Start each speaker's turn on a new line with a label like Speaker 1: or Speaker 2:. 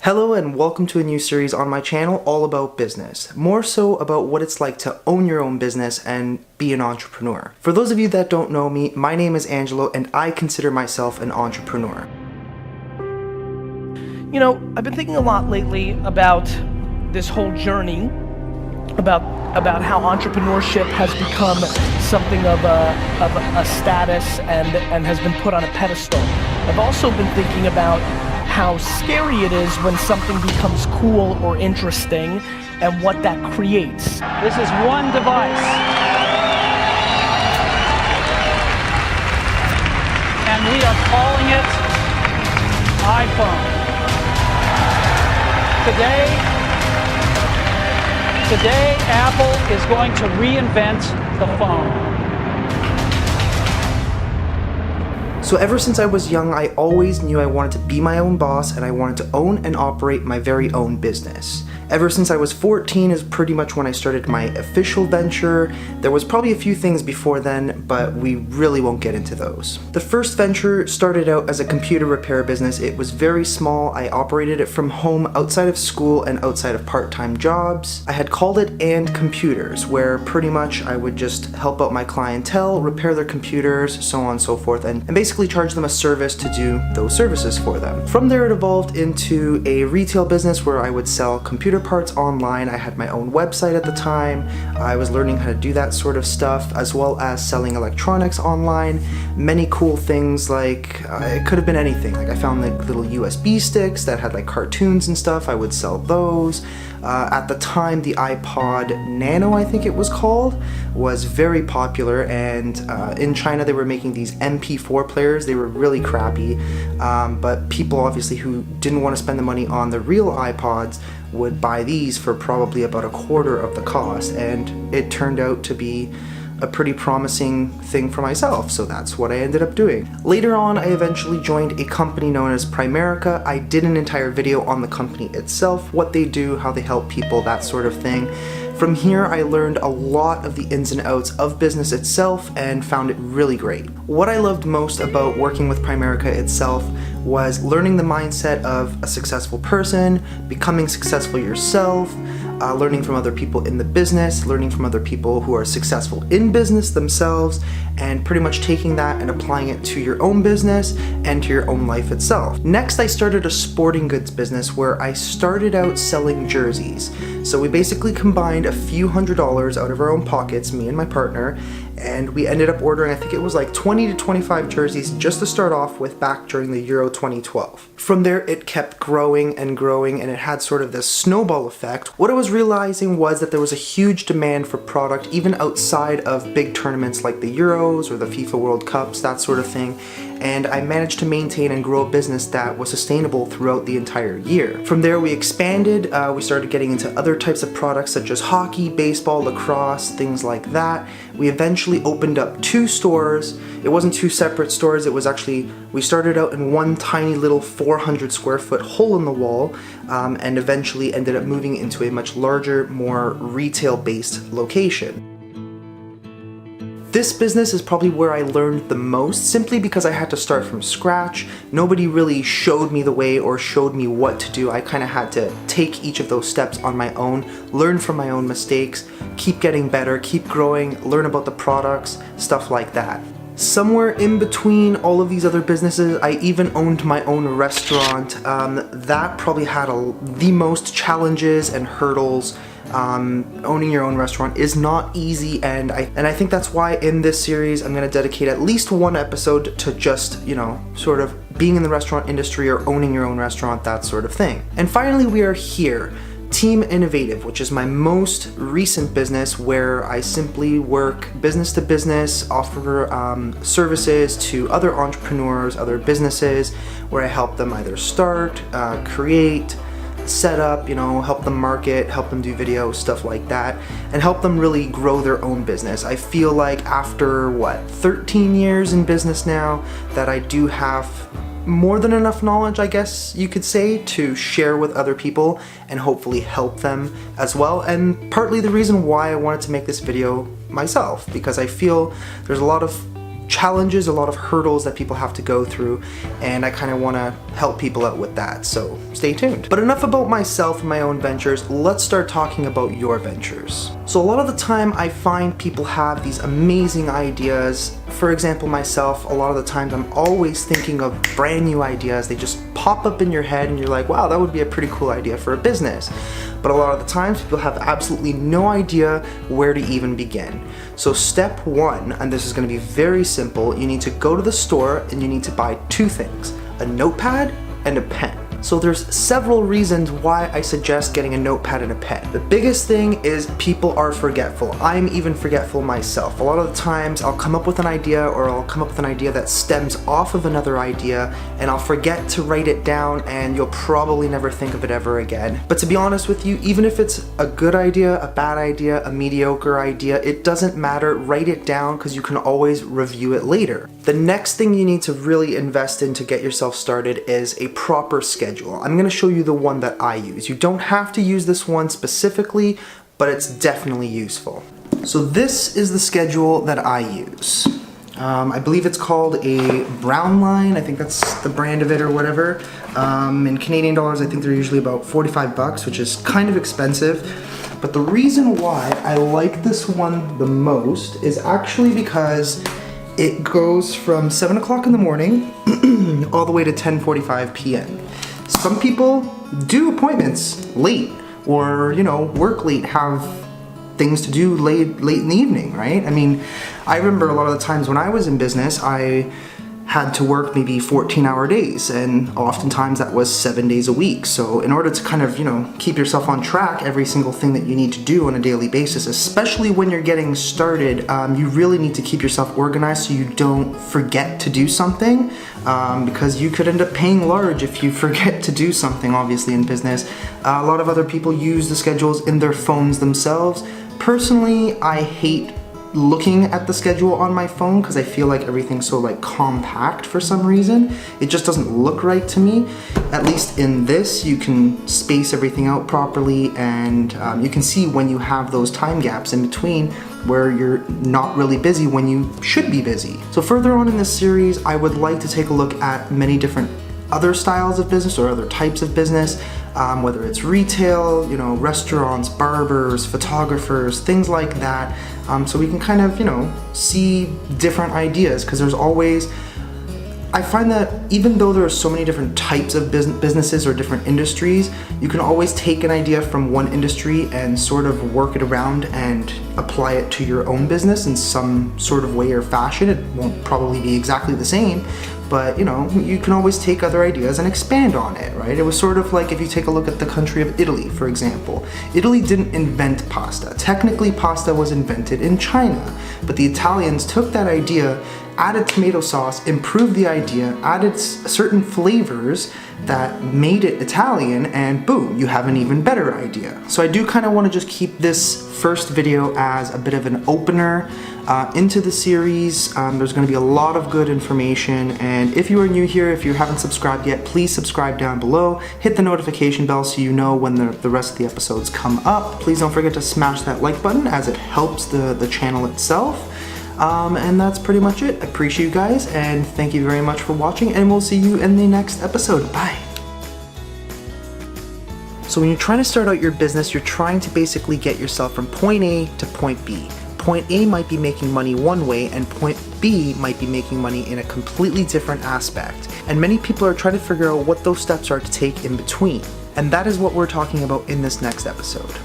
Speaker 1: Hello and welcome to a new series on my channel all about business, more so about what it's like to own your own business and be an entrepreneur. For those of you that don't know me, my name is Angelo and I consider myself an entrepreneur.
Speaker 2: You know, I've been thinking a lot lately about this whole journey, about how entrepreneurship has become something of a status and has been put on a pedestal. I've also been thinking about how scary it is when something becomes cool or interesting and what that creates.
Speaker 3: This is one device. And we are calling it iPhone. Today, Apple is going to reinvent the phone.
Speaker 1: So ever since I was young, I always knew I wanted to be my own boss and I wanted to own and operate my very own business. Ever since I was 14 is pretty much when I started my official venture. There was probably a few things before then, but we really won't get into those. The first venture started out as a computer repair business. It was very small. I operated it from home outside of school and outside of part-time jobs. I had called it And Computers, where pretty much I would just help out my clientele, repair their computers, so on and so forth, and basically charge them a service to do those services for them. From there it evolved into a retail business where I would sell computer parts online. I had my own website at the time. I was learning how to do that sort of stuff, as well as selling electronics online. Many cool things, like it could have been anything. Like I found like little USB sticks that had like cartoons and stuff. I would sell those. At the time, the iPod Nano, I think it was called, was very popular, and in China they were making these MP4 players. They were really crappy, but people obviously who didn't want to spend the money on the real iPods would buy these for probably about a quarter of the cost, and it turned out to be a pretty promising thing for myself, so that's what I ended up doing. Later on, I eventually joined a company known as Primerica. I did an entire video on the company itself, what they do, how they help people, that sort of thing. From here, I learned a lot of the ins and outs of business itself and found it really great. What I loved most about working with Primerica itself was learning the mindset of a successful person, becoming successful yourself, learning from other people in the business, learning from other people who are successful in business themselves, and pretty much taking that and applying it to your own business and to your own life itself. Next, I started a sporting goods business where I started out selling jerseys. So we basically combined a few $100s out of our own pockets, me and my partner, and we ended up ordering, I think it was like 20 to 25 jerseys just to start off with back during the Euro 2012. From there, it kept growing and growing, and it had sort of this snowball effect. What I was realizing was that there was a huge demand for product even outside of big tournaments like the Euros or the FIFA World Cups, that sort of thing. And I managed to maintain and grow a business that was sustainable throughout the entire year. From there we expanded, we started getting into other types of products such as hockey, baseball, lacrosse, things like that. We eventually opened up 2 stores. It wasn't 2 separate stores, it was actually, we started out in one tiny little 400 square foot hole in the wall, and eventually ended up moving into a much larger, more retail-based location. This business is probably where I learned the most, simply because I had to start from scratch. Nobody really showed me the way or showed me what to do. I kind of had to take each of those steps on my own, learn from my own mistakes, keep getting better, keep growing, learn about the products, stuff like that. Somewhere in between all of these other businesses, I even owned my own restaurant. That probably had the most challenges and hurdles. Owning your own restaurant is not easy, and I think that's why in this series I'm going to dedicate at least one episode to just, you know, sort of being in the restaurant industry or owning your own restaurant, that sort of thing. And finally we are here. Team Innovative, which is my most recent business where I simply work business to business, offer services to other entrepreneurs, other businesses, where I help them either start, create, set up, you know, help them market, help them do videos, stuff like that, and help them really grow their own business. I feel like after, 13 years in business now, that I do have more than enough knowledge, I guess you could say, to share with other people and hopefully help them as well. And partly the reason why I wanted to make this video myself, because I feel there's a lot of challenges, a lot of hurdles that people have to go through, and I kind of want to help people out with that, so stay tuned. But enough about myself and my own ventures, let's start talking about your ventures. So a lot of the time I find people have these amazing ideas. For example, myself, a lot of the times I'm always thinking of brand new ideas. They just pop up in your head and you're like, wow, that would be a pretty cool idea for a business. But a lot of the times people have absolutely no idea where to even begin. So step one, and this is going to be very simple, you need to go to the store and you need to buy two things, a notepad and a pen. So there's several reasons why I suggest getting a notepad and a pen. The biggest thing is people are forgetful. I'm even forgetful myself. A lot of the times I'll come up with an idea, or I'll come up with an idea that stems off of another idea, and I'll forget to write it down, and you'll probably never think of it ever again. But to be honest with you, even if it's a good idea, a bad idea, a mediocre idea, it doesn't matter. Write it down because you can always review it later. The next thing you need to really invest in to get yourself started is a proper schedule. I'm going to show you the one that I use. You don't have to use this one specifically, but it's definitely useful. So this is the schedule that I use. I believe it's called a Brown Line. I think that's the brand of it or whatever. In Canadian dollars, I think they're usually about 45 bucks, which is kind of expensive. But the reason why I like this one the most is actually because it goes from 7 o'clock in the morning all the way to 10:45 p.m. Some people do appointments late, or, you know, work late, have things to do late in the evening, right? I mean, I remember a lot of the times when I was in business, I had to work maybe 14-hour days, and oftentimes that was 7 days a week. So in order to kind of, you know, keep yourself on track, every single thing that you need to do on a daily basis, especially when you're getting started, you really need to keep yourself organized so you don't forget to do something, because you could end up paying large if you forget to do something, obviously, in business. A lot of other people use the schedules in their phones themselves. Personally, I hate looking at the schedule on my phone because I feel like everything's so like compact for some reason. It just doesn't look right to me. At least in this, you can space everything out properly, and you can see when you have those time gaps in between where you're not really busy when you should be busy. So further on in this series, I would like to take a look at many different other styles of business or other types of business, whether it's retail, you know, restaurants, barbers, photographers, things like that, so we can kind of, you know, see different ideas, because there's always, I find that even though there are so many different types of businesses or different industries, you can always take an idea from one industry and sort of work it around and apply it to your own business in some sort of way or fashion. It won't probably be exactly the same, but you know, you can always take other ideas and expand on it, right? It was sort of like if you take a look at the country of Italy, for example. Italy didn't invent pasta. Technically, pasta was invented in China, but the Italians took that idea, added tomato sauce, improved the idea, added certain flavors that made it Italian, and boom, you have an even better idea. So I do kind of want to just keep this first video as a bit of an opener into the series. There's going to be a lot of good information, and if you are new here, if you haven't subscribed yet, please subscribe down below. Hit the notification bell so you know when the rest of the episodes come up. Please don't forget to smash that like button, as it helps the channel itself. And that's pretty much it. I appreciate you guys, and thank you very much for watching, and we'll see you in the next episode. Bye! So when you're trying to start out your business, you're trying to basically get yourself from point A to point B. Point A might be making money one way, and point B might be making money in a completely different aspect. And many people are trying to figure out what those steps are to take in between. And that is what we're talking about in this next episode.